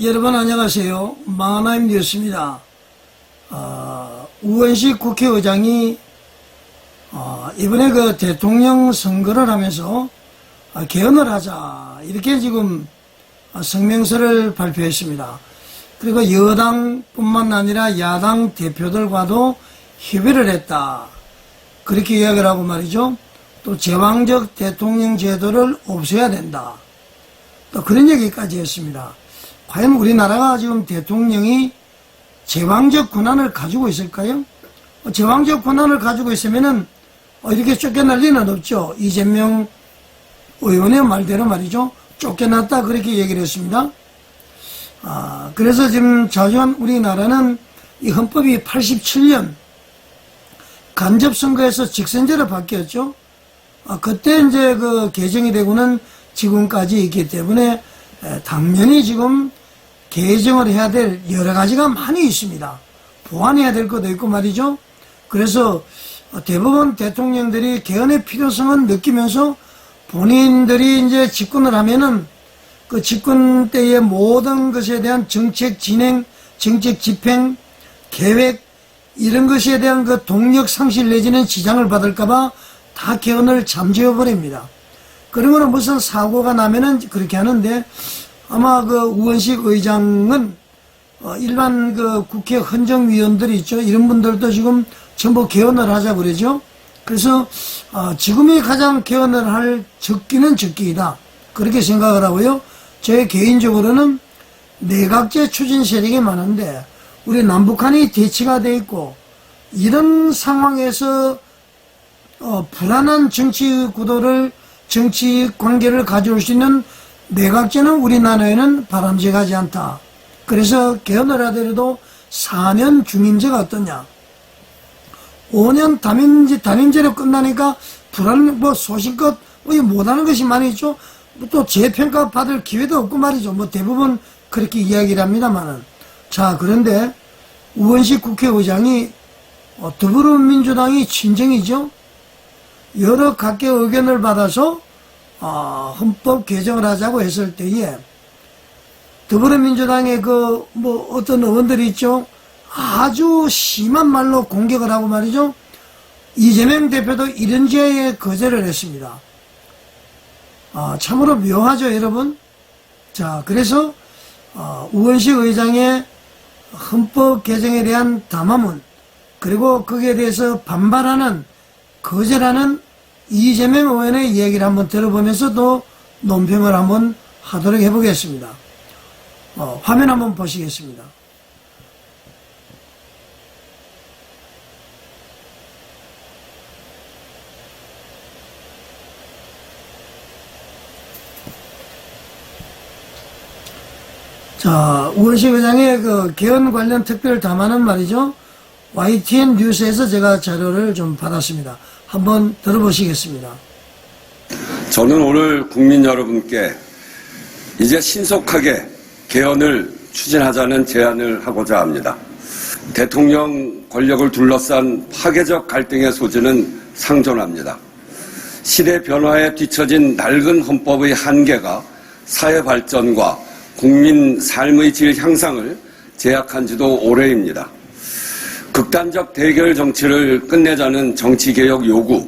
여러분 안녕하세요. 마하나임 뉴스입니다. 우원식 국회의장이 이번에 그 대통령 선거를 하면서 개헌을 하자 이렇게 지금 성명서를 발표했습니다. 그리고 여당뿐만 아니라 야당 대표들과도 협의를 했다. 그렇게 이야기를 하고 말이죠. 또 제왕적 대통령 제도를 없애야 된다. 또 그런 얘기까지 했습니다. 과연 우리나라가 지금 대통령이 제왕적 권한을 가지고 있을까요? 제왕적 권한을 가지고 있으면은 이렇게 쫓겨날 리는 없죠. 이재명 의원의 말대로 말이죠. 쫓겨났다 그렇게 얘기를 했습니다. 그래서 지금 자주한 우리나라는 이 헌법이 87년 간접선거에서 직선제로 바뀌었죠. 그때 이제 그 개정이 되고는 지금까지 있기 때문에 당연히 지금 개정을 해야 될 여러 가지가 많이 있습니다. 보완해야 될 것도 있고 말이죠. 그래서 대부분 대통령들이 개헌의 필요성은 느끼면서 본인들이 이제 집권을 하면은 그 집권 때의 모든 것에 대한 정책 진행, 정책 집행, 계획 이런 것에 대한 그 동력 상실 내지는 지장을 받을까봐 다 개헌을 잠재워 버립니다. 그러면 무슨 사고가 나면은 그렇게 하는데 아마 그 우원식 의장은 일반 그 국회 헌정위원들이 있죠. 이런 분들도 지금 전부 개헌을 하자고 그러죠. 그래서 지금이 가장 개헌을 할 적기는 적기이다. 그렇게 생각을 하고요. 제 개인적으로는 내각제 추진 세력이 많은데 우리 남북한이 대치가 돼 있고 이런 상황에서 불안한 정치 구도를 정치 관계를 가져올 수 있는 내각제는 우리나라에는 바람직하지 않다. 그래서 개헌을 하더라도 4년 중임제가 어떠냐. 5년 단임제로 끝나니까 소신껏 못하는 것이 많이 있죠. 또 재평가 받을 기회도 없고 말이죠. 대부분 그렇게 이야기를 합니다만은. 자, 그런데 우원식 국회의장이 더불어민주당이 친정이죠. 여러 각계 의견을 받아서 헌법 개정을 하자고 했을 때에 더불어민주당의 어떤 의원들이 있죠. 아주 심한 말로 공격을 하고 말이죠. 이재명 대표도 이런 제에 거절을 했습니다. 참으로 묘하죠, 여러분. 자, 그래서 우원식 의장의 헌법 개정에 대한 담화문 그리고 거기에 대해서 반발하는 거절하는 이재명 의원의 이야기를 한번 들어보면서 또 논평을 한번 하도록 해보겠습니다. 화면 한번 보시겠습니다. 자, 우원식 의장의 그 개헌 관련 특별 담화는 말이죠. YTN 뉴스에서 제가 자료를 좀 받았습니다. 한번 들어보시겠습니다. 저는 오늘 국민 여러분께 이제 신속하게 개헌을 추진하자는 제안을 하고자 합니다. 대통령 권력을 둘러싼 파괴적 갈등의 소지는 상존합니다. 시대 변화에 뒤처진 낡은 헌법의 한계가 사회 발전과 국민 삶의 질 향상을 제약한 지도 오래입니다. 극단적 대결 정치를 끝내자는 정치개혁 요구,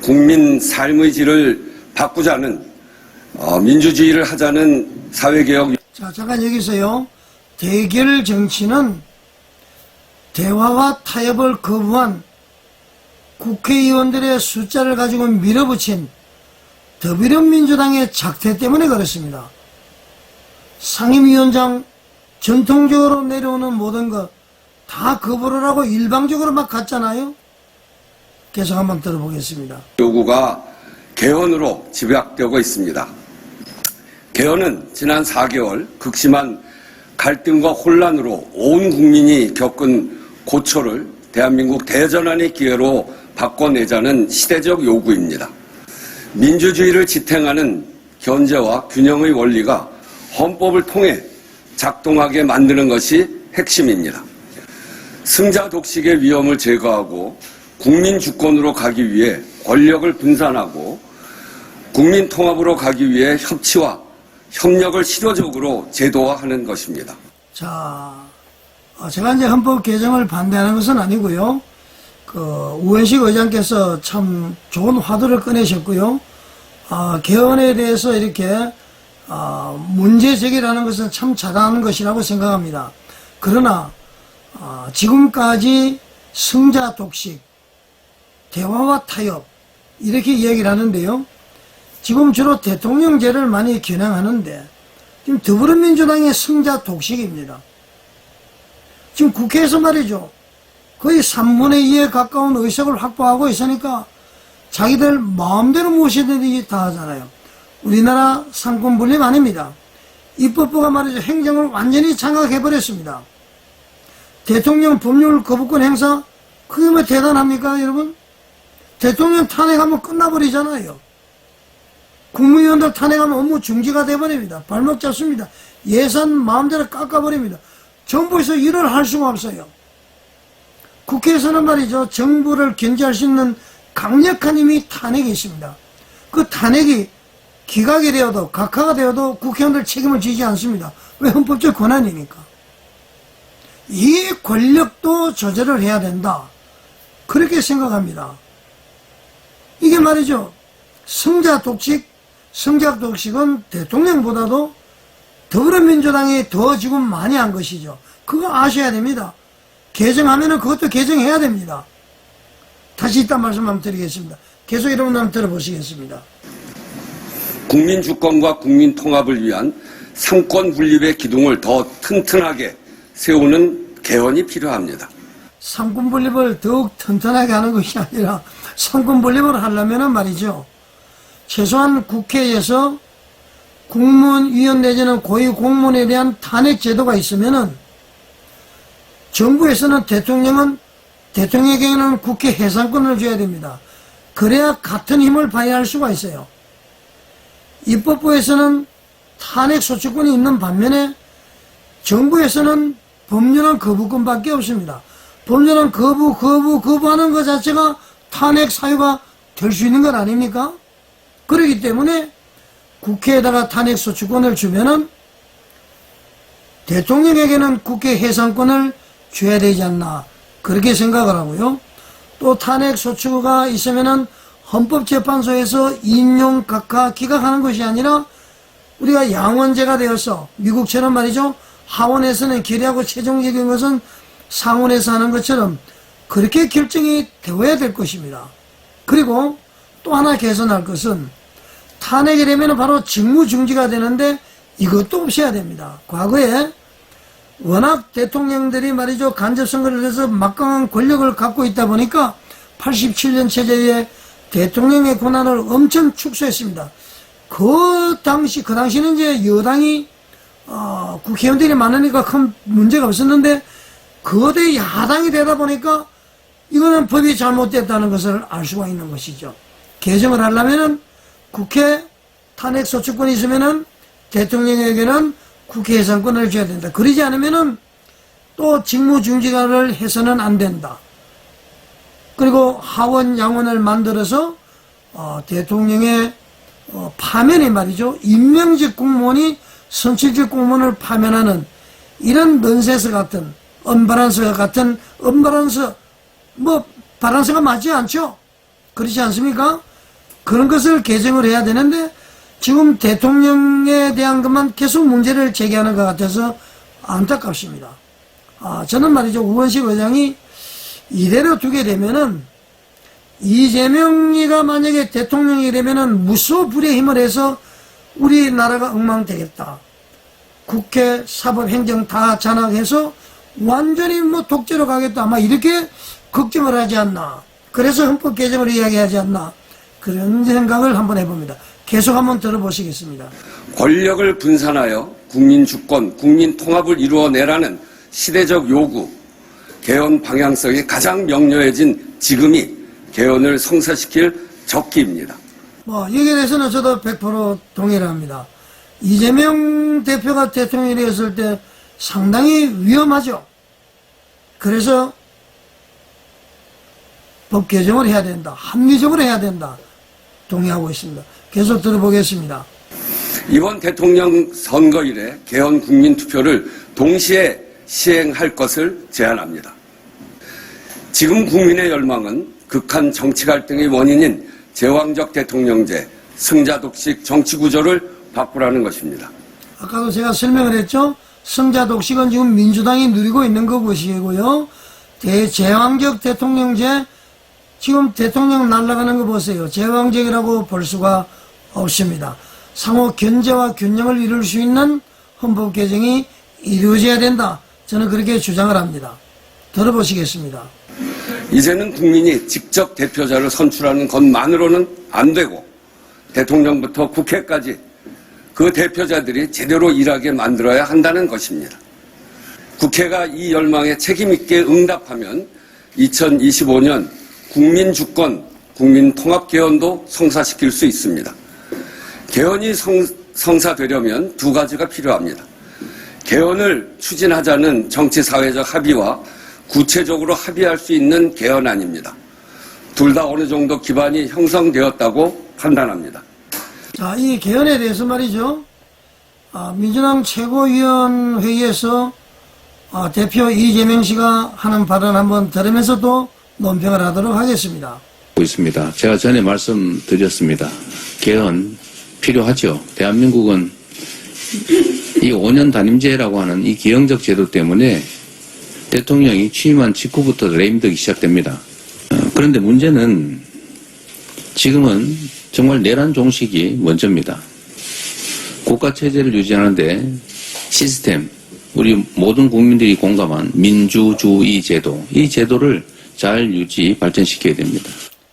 국민 삶의 질을 바꾸자는 민주주의를 하자는 사회개혁. 자, 잠깐 여기서요. 대결 정치는 대화와 타협을 거부한 국회의원들의 숫자를 가지고 밀어붙인 더불어민주당의 작태 때문에 그렇습니다. 상임위원장 전통적으로 내려오는 모든 것 다 거부를 하고 일방적으로 막 갔잖아요. 계속 한번 들어보겠습니다. 요구가 개헌으로 집약되고 있습니다. 개헌은 지난 4개월 극심한 갈등과 혼란으로 온 국민이 겪은 고초를 대한민국 대전환의 기회로 바꿔내자는 시대적 요구입니다. 민주주의를 지탱하는 견제와 균형의 원리가 헌법을 통해 작동하게 만드는 것이 핵심입니다. 승자 독식의 위험을 제거하고 국민 주권으로 가기 위해 권력을 분산하고 국민 통합으로 가기 위해 협치와 협력을 실효적으로 제도화하는 것입니다. 자, 제가 이제 헌법 개정을 반대하는 것은 아니고요. 우원식 의장께서 참 좋은 화두를 꺼내셨고요. 개헌에 대해서 이렇게 문제 제기라는 것은 참 잘하는 것이라고 생각합니다. 그러나 지금까지 승자 독식, 대화와 타협 이렇게 이야기를 하는데요. 지금 주로 대통령제를 많이 겨냥하는데 지금 더불어민주당의 승자 독식입니다. 지금 국회에서 말이죠. 거의 3분의 2에 가까운 의석을 확보하고 있으니까 자기들 마음대로 무엇이든지 다 하잖아요. 우리나라 상권 분립 아닙니다. 입법부가 말이죠. 행정을 완전히 장악해버렸습니다. 대통령 법률 거부권 행사, 그게 뭐 대단합니까, 여러분? 대통령 탄핵하면 끝나버리잖아요. 국무위원들 탄핵하면 업무 중지가 돼버립니다. 발목 잡습니다. 예산 마음대로 깎아버립니다. 정부에서 일을 할 수가 없어요. 국회에서는 말이죠. 정부를 견제할 수 있는 강력한 힘이 탄핵이 있습니다. 그 탄핵이 기각이 되어도 각하가 되어도 국회의원들 책임을 지지 않습니다. 왜? 헌법적 권한이니까. 이 권력도 조절을 해야 된다. 그렇게 생각합니다. 이게 말이죠. 승자 독식은 대통령보다도 더불어민주당이 더 지금 많이 한 것이죠. 그거 아셔야 됩니다. 개정하면은 그것도 개정해야 됩니다. 다시 이따 말씀 한번 드리겠습니다. 계속 여러분 한번 들어보시겠습니다. 국민 주권과 국민 통합을 위한 삼권 분립의 기둥을 더 튼튼하게 세우는 개헌이 필요합니다. 삼권 분립을 더욱 튼튼하게 하는 것이 아니라 삼권 분립을 하려면은 말이죠. 최소한 국회에서 국무위원 내지는 고위 공무원에 대한 탄핵 제도가 있으면은 정부에서는 대통령에게는 국회 해산권을 줘야 됩니다. 그래야 같은 힘을 발휘할 수가 있어요. 입법부에서는 탄핵 소추권이 있는 반면에 정부에서는 법률안 거부권밖에 없습니다. 법률안 거부하는 것 자체가 탄핵 사유가 될 수 있는 것 아닙니까? 그렇기 때문에 국회에다가 탄핵 소추권을 주면은 대통령에게는 국회 해산권을 줘야 되지 않나 그렇게 생각을 하고요. 또 탄핵 소추가 있으면은 헌법재판소에서 인용 각하 기각하는 것이 아니라 우리가 양원제가 되어서 미국처럼 말이죠. 하원에서는 결의하고 최종적인 것은 상원에서 하는 것처럼 그렇게 결정이 되어야 될 것입니다. 그리고 또 하나 개선할 것은 탄핵이 되면 바로 직무중지가 되는데 이것도 없애야 됩니다. 과거에 워낙 대통령들이 말이죠. 간접선거를 해서 막강한 권력을 갖고 있다 보니까 87년 체제에 대통령의 권한을 엄청 축소했습니다. 그 당시는 이제 여당이 국회의원들이 많으니까 큰 문제가 없었는데 거대 야당이 되다 보니까 이거는 법이 잘못됐다는 것을 알 수가 있는 것이죠. 개정을 하려면은 국회 탄핵 소추권이 있으면은 대통령에게는 국회 해산권을 줘야 된다. 그러지 않으면은 또 직무중지를 해서는 안 된다. 그리고 하원 양원을 만들어서 대통령의 파면이 말이죠. 임명직 공무원이 선출직 공무원을 파면하는 이런 넌센스 같은 언바란스 같은 바란스가 맞지 않죠? 그렇지 않습니까? 그런 것을 개정을 해야 되는데 지금 대통령에 대한 것만 계속 문제를 제기하는 것 같아서 안타깝습니다. 저는 말이죠. 우원식 의장이 이대로 두게 되면은 이재명이가 만약에 대통령이 되면은 무소불위의 힘을 해서 우리나라가 엉망되겠다. 국회, 사법, 행정 다 장악해서 완전히 독재로 가겠다. 아마 이렇게 걱정을 하지 않나. 그래서 헌법 개정을 이야기하지 않나. 그런 생각을 한번 해봅니다. 계속 한번 들어보시겠습니다. 권력을 분산하여 국민 주권, 국민 통합을 이루어내라는 시대적 요구, 개헌 방향성이 가장 명료해진 지금이 개헌을 성사시킬 적기입니다. 여기에 대해서는 저도 100% 동의를 합니다. 이재명 대표가 대통령이 되었을 때 상당히 위험하죠. 그래서 법 개정을 해야 된다. 합리적으로 해야 된다. 동의하고 있습니다. 계속 들어보겠습니다. 이번 대통령 선거일에 개헌 국민투표를 동시에 시행할 것을 제안합니다. 지금 국민의 열망은 극한 정치 갈등의 원인인 제왕적 대통령제, 승자독식 정치구조를 바꾸라는 것입니다. 아까도 제가 설명을 했죠. 승자독식은 지금 민주당이 누리고 있는 것이고요. 제왕적 대통령제, 지금 대통령 날아가는 거 보세요. 제왕적이라고 볼 수가 없습니다. 상호 견제와 균형을 이룰 수 있는 헌법 개정이 이루어져야 된다. 저는 그렇게 주장을 합니다. 들어보시겠습니다. 이제는 국민이 직접 대표자를 선출하는 것만으로는 안 되고 대통령부터 국회까지 그 대표자들이 제대로 일하게 만들어야 한다는 것입니다. 국회가 이 열망에 책임있게 응답하면 2025년 국민주권, 국민통합개헌도 성사시킬 수 있습니다. 개헌이 성사되려면 두 가지가 필요합니다. 개헌을 추진하자는 정치사회적 합의와 구체적으로 합의할 수 있는 개헌안입니다. 둘 다 어느 정도 기반이 형성되었다고 판단합니다. 자, 이 개헌에 대해서 말이죠. 민주당 최고위원회의에서 대표 이재명 씨가 하는 발언 한번 들으면서 또 논평을 하도록 하겠습니다. 있습니다. 제가 전에 말씀드렸습니다. 개헌 필요하죠. 대한민국은 이 5년 단임제라고 하는 이 기형적 제도 때문에 대통령이 취임한 직후부터 레임덕이 시작됩니다. 그런데 문제는 지금은 정말 내란 종식이 먼저입니다. 국가체제를 유지하는데 시스템, 우리 모든 국민들이 공감한 민주주의 제도, 이 제도를 잘 유지, 발전시켜야 됩니다.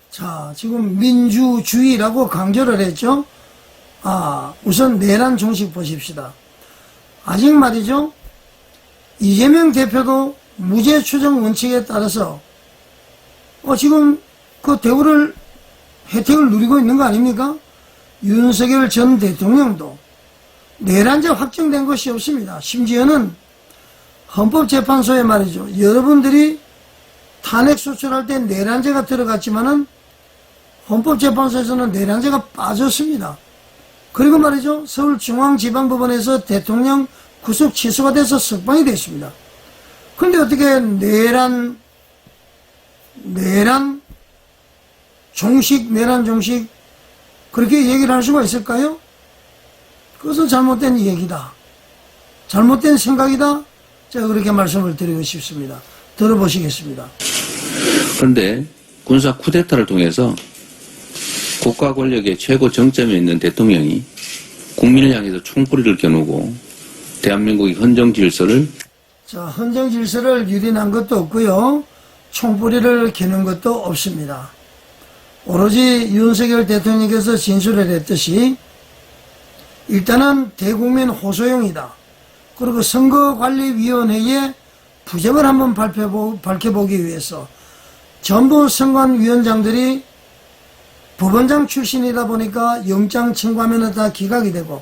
자, 지금 민주주의라고 강조를 했죠. 우선 내란 종식 보십시다. 아직 말이죠. 이재명 대표도 무죄 추정 원칙에 따라서 지금 그 대우를 혜택을 누리고 있는 거 아닙니까? 윤석열 전 대통령도 내란죄 확정된 것이 없습니다. 심지어는 헌법재판소에 말이죠. 여러분들이 탄핵 소추할 때 내란죄가 들어갔지만은 헌법재판소에서는 내란죄가 빠졌습니다. 그리고 말이죠. 서울중앙지방법원에서 대통령 구속 취소가 돼서 석방이 됐습니다. 그런데 어떻게 내란 종식 그렇게 얘기를 할 수가 있을까요? 그것은 잘못된 얘기다. 잘못된 생각이다. 제가 그렇게 말씀을 드리고 싶습니다. 들어보시겠습니다. 그런데 군사 쿠데타를 통해서 국가 권력의 최고 정점에 있는 대통령이 국민을 향해서 총뿌리를 겨누고 대한민국의 헌정 질서를 유린한 것도 없고요. 총뿌리를 겨눈 것도 없습니다. 오로지 윤석열 대통령께서 진술을 했듯이 일단은 대국민 호소용이다. 그리고 선거관리위원회의 부정을 한번 밝혀보기 위해서 전부 선관위원장들이 법원장 출신이다 보니까 영장 청구하면 다 기각이 되고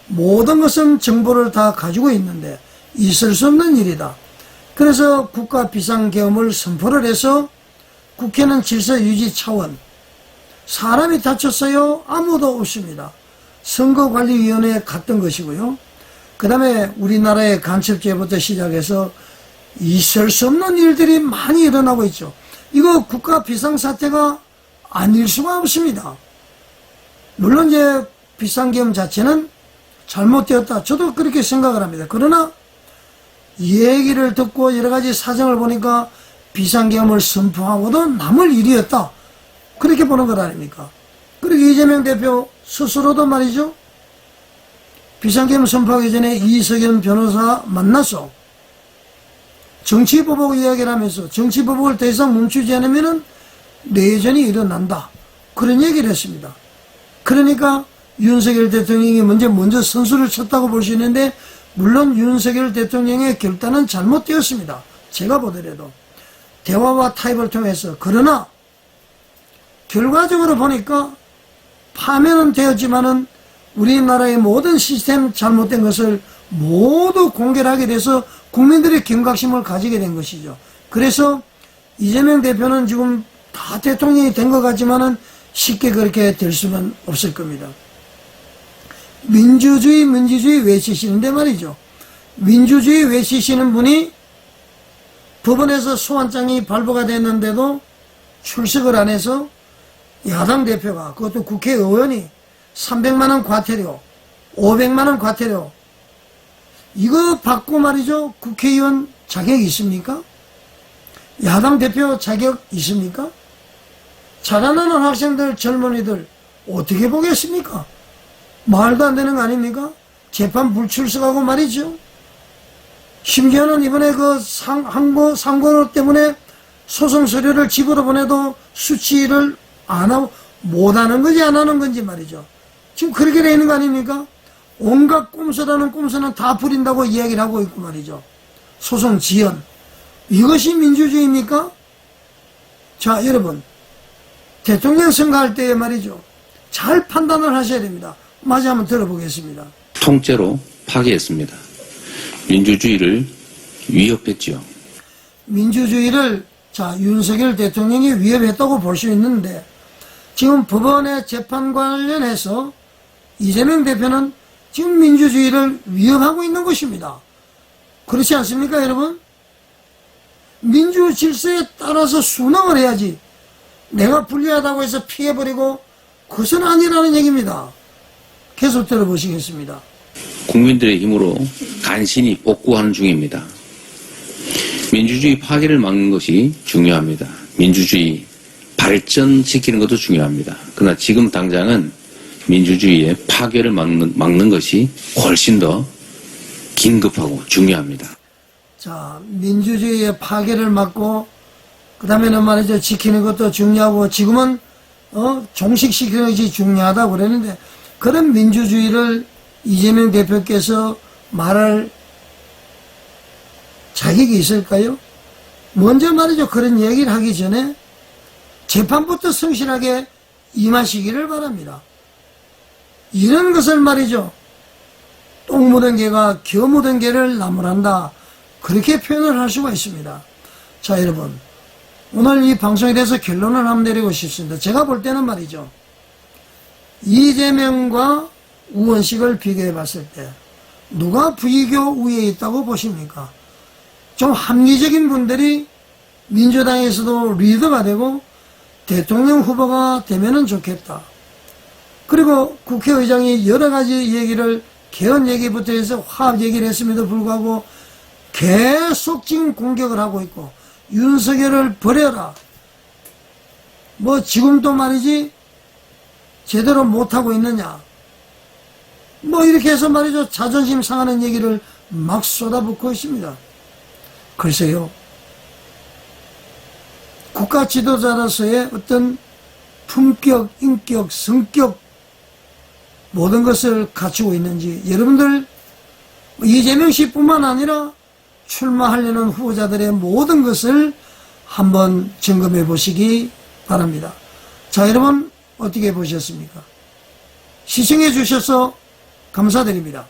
모든 것은 정보를 다 가지고 있는데 있을 수 없는 일이다. 그래서 국가 비상계엄을 선포를 해서 국회는 질서 유지 차원, 사람이 다쳤어요? 아무도 없습니다. 선거관리위원회에 갔던 것이고요. 그 다음에 우리나라의 간첩죄부터 시작해서 있을 수 없는 일들이 많이 일어나고 있죠. 이거 국가 비상사태가 아닐 수가 없습니다. 물론 이제 비상계엄 자체는 잘못되었다. 저도 그렇게 생각을 합니다. 그러나 얘기를 듣고 여러 가지 사정을 보니까 비상계엄을 선포하고도 남을 일이었다. 그렇게 보는 것 아닙니까? 그리고 이재명 대표 스스로도 말이죠. 비상계엄 선포하기 전에 이석연 변호사 만나서 정치보복 이야기를 하면서 정치보복을 더 이상 멈추지 않으면 내전이 일어난다. 그런 얘기를 했습니다. 그러니까 윤석열 대통령이 먼저 선수를 쳤다고 볼 수 있는데 물론 윤석열 대통령의 결단은 잘못되었습니다. 제가 보더라도 대화와 타협을 통해서. 그러나 결과적으로 보니까 파면은 되었지만은 우리나라의 모든 시스템 잘못된 것을 모두 공개를 하게 돼서 국민들의 경각심을 가지게 된 것이죠. 그래서 이재명 대표는 지금 다 대통령이 된 것 같지만은 쉽게 그렇게 될 수는 없을 겁니다. 민주주의 외치시는데 말이죠. 민주주의 외치시는 분이 법원에서 소환장이 발부가 됐는데도 출석을 안 해서 야당 대표가, 그것도 국회의원이 300만원 과태료, 500만원 과태료, 이거 받고 말이죠. 국회의원 자격이 있습니까? 야당 대표 자격 있습니까? 자라나는 학생들, 젊은이들 어떻게 보겠습니까? 말도 안 되는 거 아닙니까? 재판 불출석하고 말이죠. 심지어는 이번에 그 상고 때문에 소송 서류를 집으로 보내도 수치를 안 하고, 못 하는 건지 안 하는 건지 말이죠. 지금 그렇게 되어 있는 거 아닙니까? 온갖 꼼수라는 꼼수는 다 부린다고 이야기를 하고 있고 말이죠. 소송 지연. 이것이 민주주의입니까? 자, 여러분. 대통령 선거할 때 말이죠. 잘 판단을 하셔야 됩니다. 마저 한번 들어보겠습니다. 통째로 파괴했습니다. 민주주의를 위협했지요. 민주주의를 자 윤석열 대통령이 위협했다고 볼 수 있는데 지금 법원의 재판 관련해서 이재명 대표는 지금 민주주의를 위협하고 있는 것입니다. 그렇지 않습니까, 여러분? 민주 질서에 따라서 순응을 해야지 내가 불리하다고 해서 피해버리고 그것은 아니라는 얘기입니다. 계속 들어보시겠습니다. 국민들의 힘으로 간신히 복구하는 중입니다. 민주주의 파괴를 막는 것이 중요합니다. 민주주의 발전시키는 것도 중요합니다. 그러나 지금 당장은 민주주의의 파괴를 막는 것이 훨씬 더 긴급하고 중요합니다. 자, 민주주의의 파괴를 막고 그 다음에는 말이죠, 지키는 것도 중요하고 지금은 종식시키는 것이 중요하다고 그랬는데 그런 민주주의를 이재명 대표께서 말할 자격이 있을까요? 먼저 말이죠, 그런 얘기를 하기 전에 재판부터 성실하게 임하시기를 바랍니다. 이런 것을 말이죠, 똥 묻은 개가 겨 묻은 개를 나무란다, 그렇게 표현을 할 수가 있습니다. 자, 여러분, 오늘 이 방송에 대해서 결론을 한번 내리고 싶습니다. 제가 볼 때는 말이죠, 이재명과 우원식을 비교해 봤을 때 누가 부의교 우위에 있다고 보십니까? 좀 합리적인 분들이 민주당에서도 리더가 되고 대통령 후보가 되면은 좋겠다. 그리고 국회의장이 여러 가지 얘기를, 개헌 얘기부터 해서 화합 얘기를 했음에도 불구하고 계속 지금 공격을 하고 있고, 윤석열을 버려라, 뭐 지금도 말이지 제대로 못하고 있느냐, 뭐 이렇게 해서 말이죠, 자존심 상하는 얘기를 막 쏟아붓고 있습니다. 글쎄요, 국가 지도자로서의 어떤 품격, 인격, 성격 모든 것을 갖추고 있는지 여러분들 이재명 씨뿐만 아니라 출마하려는 후보자들의 모든 것을 한번 점검해 보시기 바랍니다. 자, 여러분 어떻게 보셨습니까? 시청해 주셔서 감사드립니다.